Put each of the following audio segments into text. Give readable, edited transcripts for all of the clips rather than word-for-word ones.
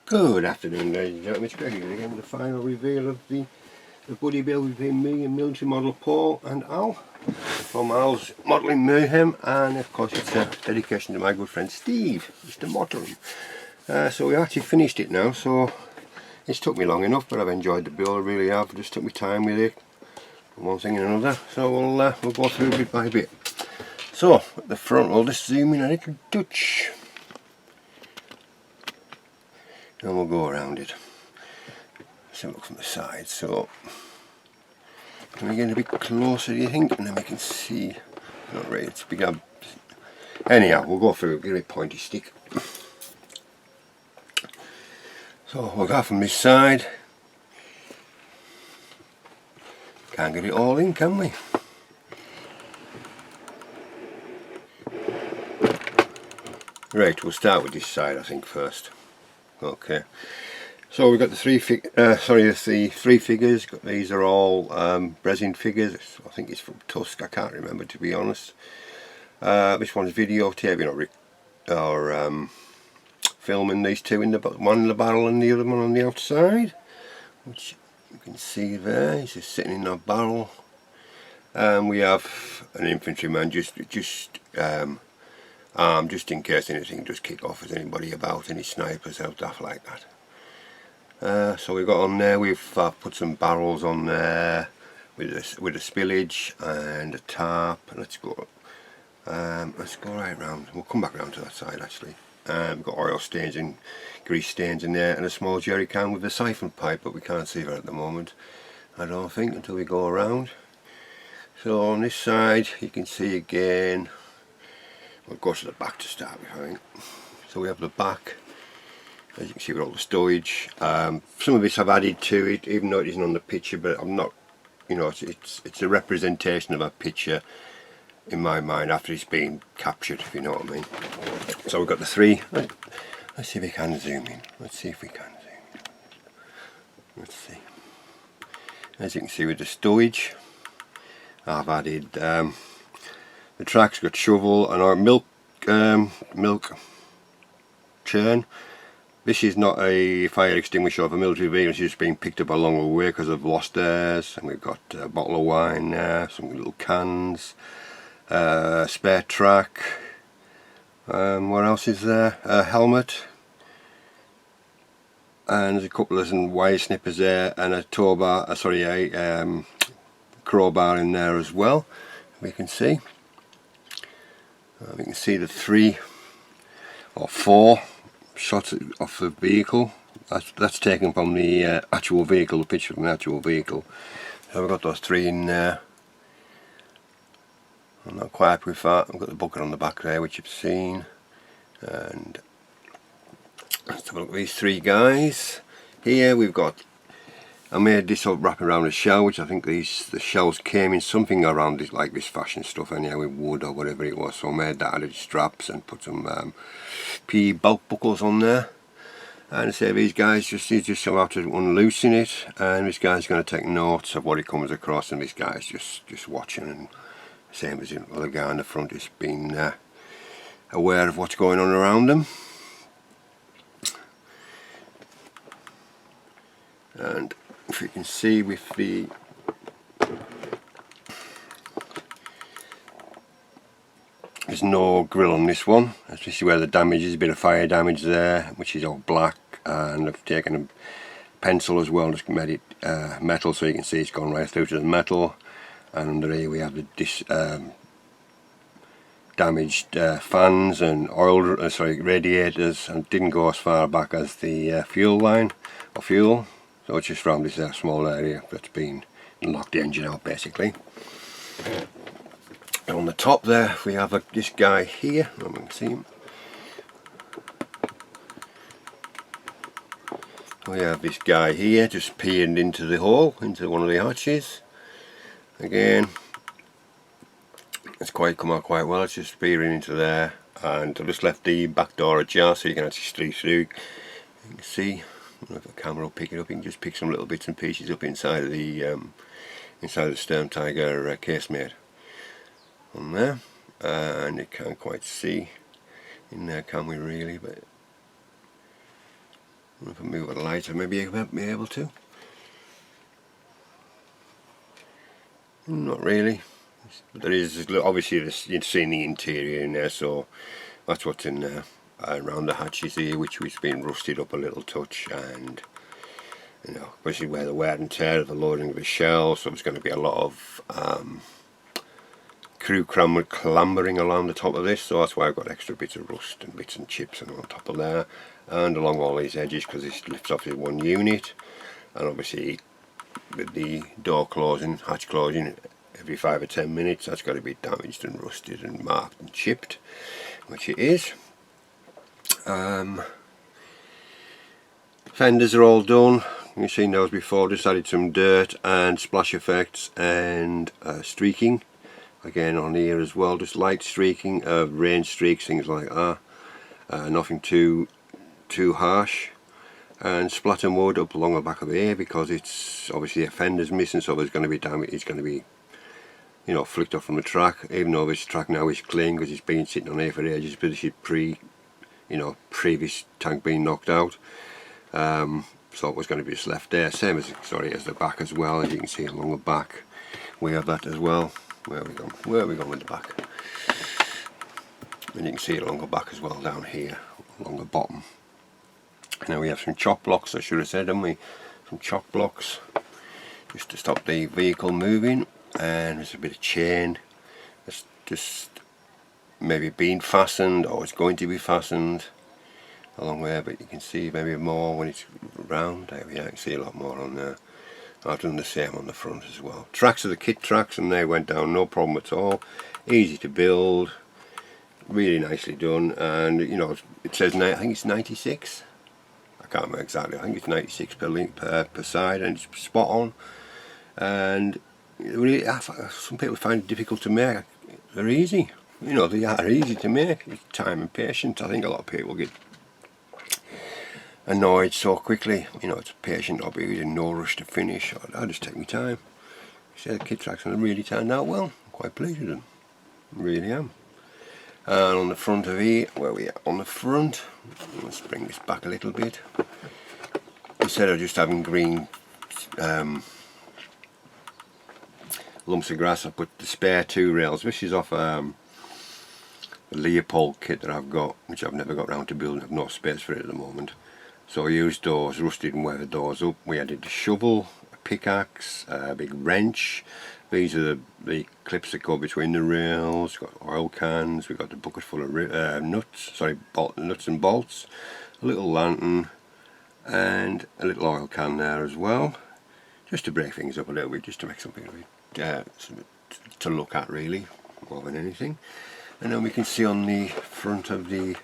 Good afternoon, ladies and gentlemen. It's Greg here again with the final reveal of the buddy build between me and military model Paul and Al from Al's Modelling Mayhem, and of course it's a dedication to my good friend Steve, Mr. Modelling. So we actually finished it now, so it's took me long enough, but I've enjoyed the build, I really have. Just took me time with it, one thing and another, so we'll go through bit by bit. So at the front we'll just zoom in a little touch. And we'll go around it. So look from the side. So can we get a bit closer, do you think? And then we can see. Not really, it's big up. Anyhow, we'll go through, get a pointy stick. So we'll go from this side. Can't get it all in, can we? Right, we'll start with this side, I think, first. Okay, so we've got the three figures. These are all resin figures. I think it's from Tusk. I can't remember, to be honest. This one's videotaping or filming these two, one in the barrel and the other one on the outside, which you can see there. He's just sitting in that barrel. We have an infantryman just in case anything does kick off, if anybody about, any snipers out, stuff like that. So we've got on there, we've put some barrels on there with a spillage and a tarp. Let's go right round. We'll come back round to that side actually. We've got oil stains and grease stains in there, and a small jerry can with a siphon pipe, but we can't see that at the moment, I don't think, until we go around. So on this side you can see again. We'll go to the back to start with, I think. So we have the back, as you can see, with all the stowage. Some of this I've added to it, even though it isn't on the picture, but I'm not, you know, it's a representation of a picture in my mind after it's been captured, if you know what I mean. So we've got the three. Let's see if we can zoom in. Let's see if we can zoom in. Let's see. As you can see with the stowage, I've added the track's got shovel and our milk churn. This is not a fire extinguisher of a military vehicle, it's just been picked up along the way because I've lost theirs. And we've got a bottle of wine there, some little cans, spare track. What else is there? A helmet. And there's a couple of some wire snippers there, and a tow bar, a crowbar in there as well. We can see. We can see the 3 or 4 shots of the vehicle. That's taken from the actual vehicle, the picture from the actual vehicle. So we've got those 3 in there. I'm not quite happy with that. I've got the bucket on the back there, which you've seen. And let's have a look at these 3 guys. Here we've got, I made this up wrapping around a shell, which I think the shells came in something around this, like this fashion stuff anyhow, with wood or whatever it was. So I made that out of straps and put some PE belt buckles on there. And say these guys just have to unloosen it, and this guy's going to take notes of what he comes across, and this guy's just watching, and same as the other guy on the front is being aware of what's going on around them. And if you can see with the there's no grill on this one. This is where the damage is, a bit of fire damage there, which is all black, and I've taken a pencil as well, just made it metal, so you can see it's gone right through to the metal. And under here we have the damaged fans and radiators, and didn't go as far back as the fuel line or fuel. So it's just around this small area that's been locked the engine out basically. And on the top there we have this guy here, I can see him. We have this guy here just peering into the hole, into one of the hatches. Again, it's come out quite well, it's just peering into there, and I just left the back door ajar so you can actually see through. You can see. If the camera will pick it up, you can just pick some little bits and pieces up inside of the Sturmtiger casemate on there, and you can't quite see in there, can we really? But If I move it lighter, maybe I might be able to. Not really. There is obviously you've seen the interior in there, so that's what's in there. Around the hatches here, which has been rusted up a little touch, and you know, especially where the wear and tear of the loading of the shell, so there's going to be a lot of crew clambering along the top of this, so that's why I've got extra bits of rust and bits and chips and on top of there, and along all these edges, because this lifts off in one unit, and obviously with the door closing, hatch closing every 5 or 10 minutes, that's got to be damaged and rusted and marked and chipped, which it is. Fenders are all done. You've seen those before. Just added some dirt and splash effects and streaking again on here as well, just light streaking, rain streaks, things like that, nothing too harsh. And splatter mud up along the back of here, because it's obviously a fender's missing, so there's going to be damage. It's going to be, you know, flicked off from the track, even though this track now is clean because it's been sitting on here for ages, but this is previous tank being knocked out. So it was going to be just left there, same as the back as well. As you can see along the back we have that as well. Where are we going with the back? And you can see it along the back as well, down here along the bottom. Now we have some chock blocks, I should have said, haven't we? Some chock blocks just to stop the vehicle moving, and there's a bit of chain that's just maybe been fastened, or it's going to be fastened along there, but you can see maybe more when it's round. There we are, you can see a lot more on there. I've done the same on the front as well. Tracks are the kit tracks, and they went down no problem at all. Easy to build, really nicely done, and you know, it says, I think it's 96. I can't remember exactly. I think it's 96 per link per side, and it's spot on. And really, some people find it difficult to make. They're easy. You know, they are easy to make. It's time and patience. I think a lot of people get annoyed so quickly. You know, it's a patient hobby, in no rush to finish. I just take my time. See, the kit tracks have really turned out well. I'm quite pleased with them. I really am. And on the front of here, where we are on the front, let's bring this back a little bit. Instead of just having green lumps of grass, I put the spare 2 rails. This is off the Leopold kit that I've got, which I've never got round to building. I've no space for it at the moment. So I used those rusted and weathered doors up. We added a shovel, a pickaxe, a big wrench. These are the clips that go between the rails. We've got oil cans, we've got the bucket full of nuts and bolts, a little lantern, and a little oil can there as well, just to break things up a little bit, just to make something to look at really, more than anything. And then we can see on the front of the,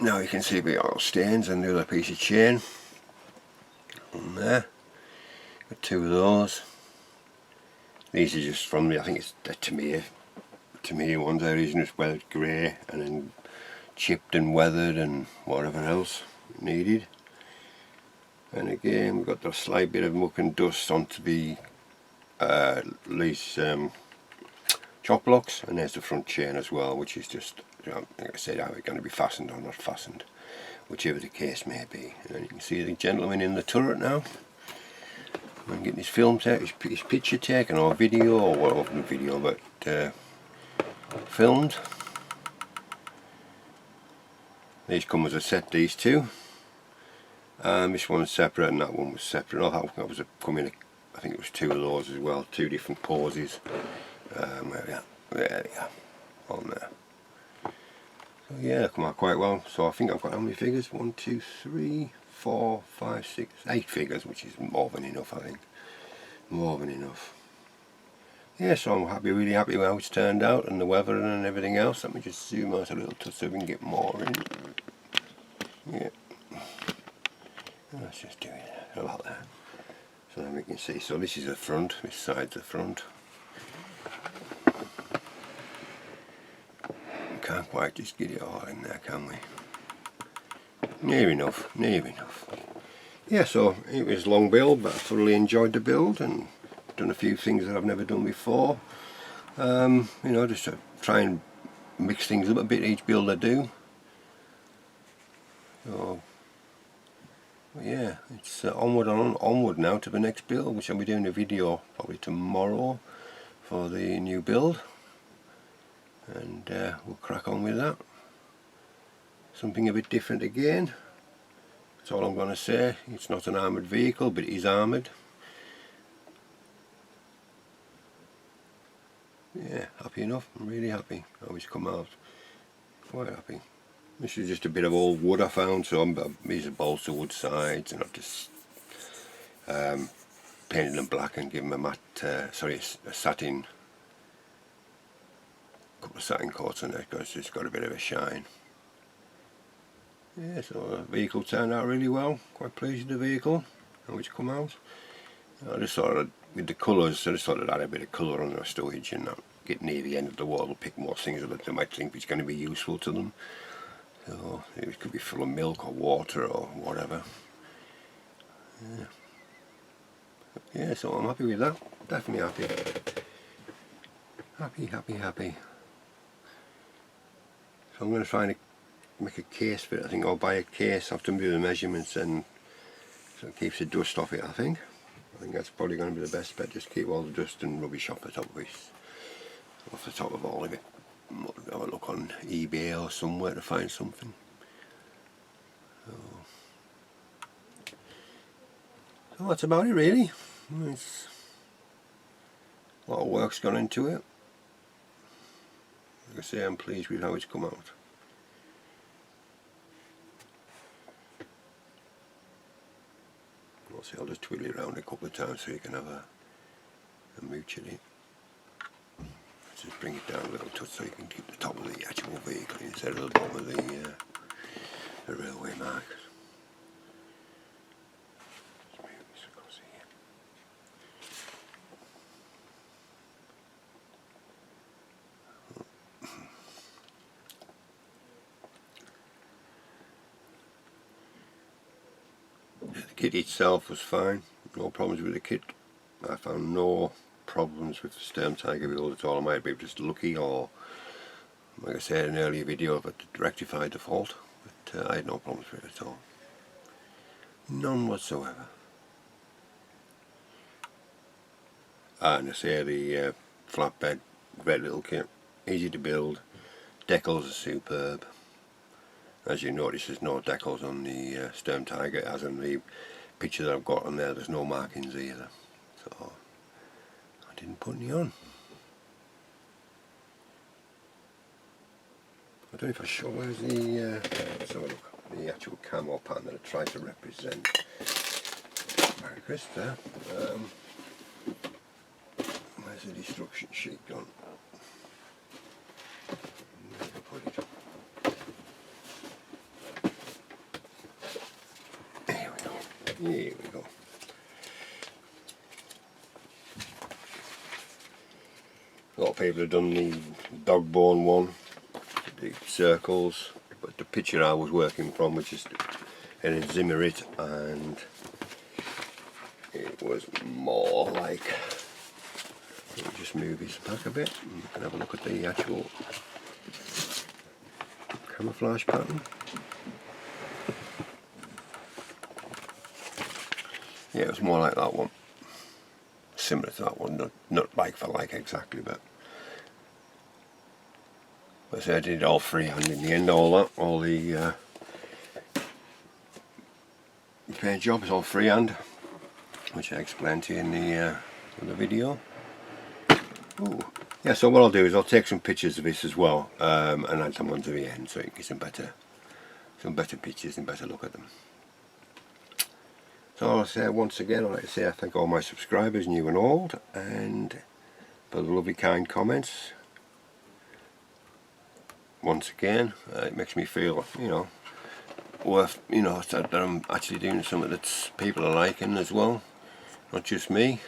now you can see the oil stains and the other piece of chain on there. Got 2 of those. These are just from the, I think it's the Tamiya ones there, isn't it? Weathered grey and then chipped and weathered and whatever else needed. And again, we've got the slight bit of muck and dust onto the these chock blocks, and there's the front chain as well, which is just, like I said, either going to be fastened or not fastened, whichever the case may be. And then you can see the gentleman in the turret now. I'm getting his film his picture taken, or video, or well, not video, but filmed. These come as a set, these 2. This one's separate and that one was separate. I think it was 2 of those as well, 2 different poses. There we are, on there. So yeah, they come out quite well. So I think I've got how many figures? 1, 2, 3, 4, 5, 6, 8 figures, which is more than enough, I think. More than enough. Yeah, so I'm happy, really happy with how it's turned out, and the weather and everything else. Let me just zoom out a little touch so we can get more in. Yeah. Let's just do it about that. So then we can see. So this is the front, this side's the front. Can't quite just get it all in there, can we? Near enough, near enough. Yeah, so it was a long build, but I thoroughly enjoyed the build and done a few things that I've never done before. You know, just to try and mix things up a bit each build I do. So yeah, it's onward now to the next build, which I'll be doing a video probably tomorrow for the new build, and we'll crack on with that. Something a bit different again, that's all I'm going to say. It's not an armoured vehicle, but it is armoured. Yeah, happy enough. I'm really happy how it's come out. Quite happy. This is just a bit of old wood I found, so these are balsa wood sides, and I've just painted them black and given them a matte, a satin, couple of satin coats on it because it's got a bit of a shine. Yeah, so the vehicle turned out really well. Quite pleased with the vehicle, how it's come out. I just thought with the colours, I just thought I'd add a bit of colour on the stowage and get near the end of the wall, pick more things that they might think it's going to be useful to them. So it could be full of milk or water or whatever. Yeah, so I'm happy with that. Definitely happy. Happy. So I'm going to try and make a case for it. I think I'll buy a case after do the measurements, and so it keeps the dust off it. I think that's probably going to be the best bet. Just keep all the dust and rubbish off the top of it, off the top of all of it. Have a look on eBay or somewhere to find something. So that's about it really. It's a lot of work's gone into it. Like I say, I'm pleased with how it's come out. I'll just twiddle it around a couple of times so you can have a mooch at it. Let's just bring it down a little touch so you can keep the top of the actual vehicle instead of the bottom of the railway mark. Let's move this across here. The kit itself was fine, no problems with the kit. I found no problems with the Sturmtiger build at all. I might be just lucky, or like I said in an earlier video, but it rectified the fault, but I had no problems with it at all. None whatsoever. And I say the flatbed, great little kit, easy to build, decals are superb. As you notice, there's no decals on the Sturmtiger, as in the picture that I've got on there, there's no markings either. So I didn't put any on. I don't know if I show where's the let's have a look, the actual camo pattern that I tried to represent. Very crisp there. Where's the destruction sheet gone? Where did I put it? Here we go. A lot of people have done the dog bone one, the circles, but the picture I was working from was just in a Zimmerit, and it was more like, let me just move this back a bit and you can have a look at the actual camouflage pattern. Yeah, it was more like that one, similar to that one, not like for like exactly, but I said I did it all freehand in the end, all the paint job is all freehand, which I explained to you in the video. Ooh. Yeah, so what I'll do is I'll take some pictures of this as well, and add them onto the end so you can get some better pictures and better look at them. So I'll say once again, I'd like to say I thank all my subscribers, new and old, and for the lovely kind comments. Once again, it makes me feel, worth, that I'm actually doing something that people are liking as well, not just me.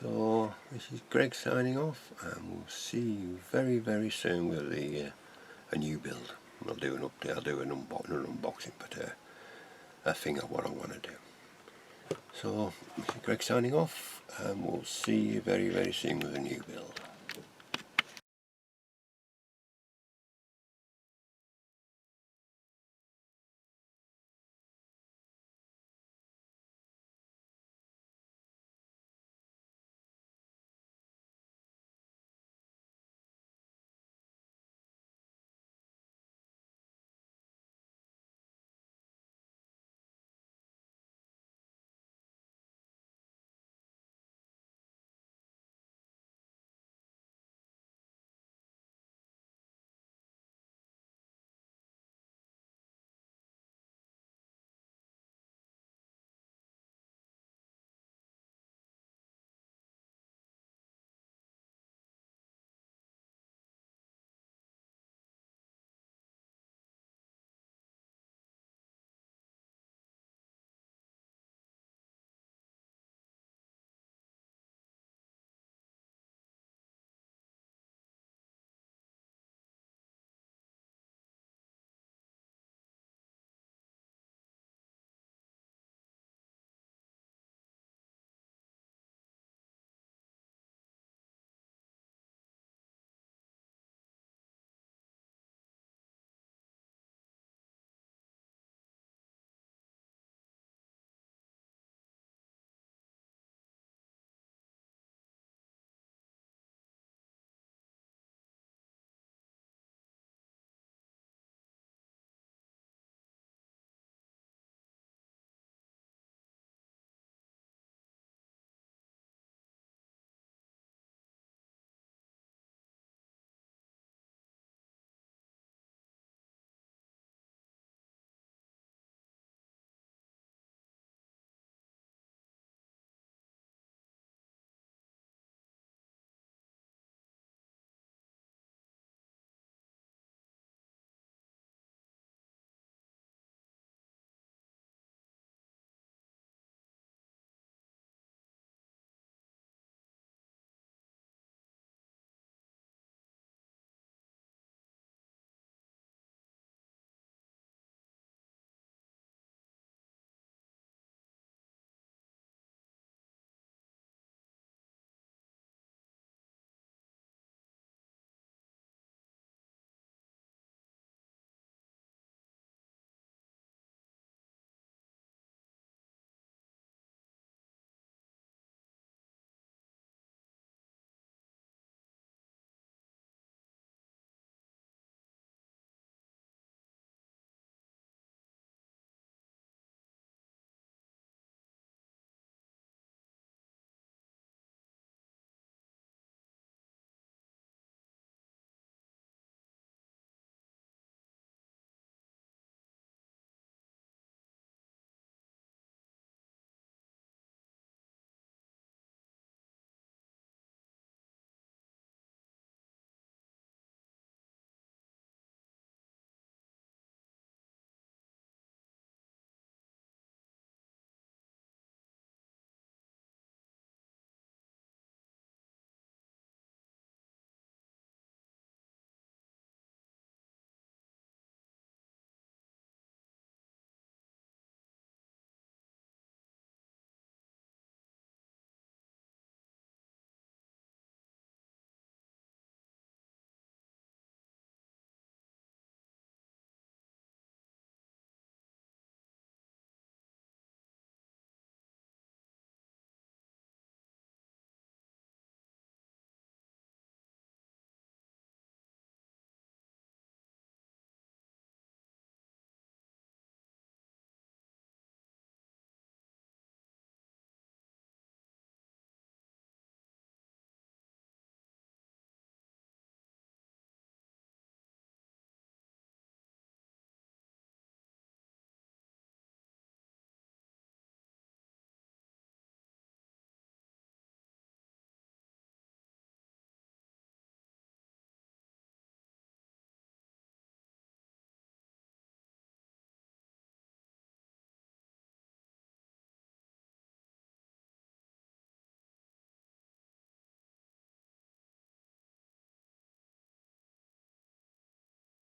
So this is Greg signing off, and we'll see you very, very soon with a new build. I'll do an update, I'll do an unboxing, but a thing of what I'm going to do. So this is Greg signing off, and we'll see you very, very soon with a new build.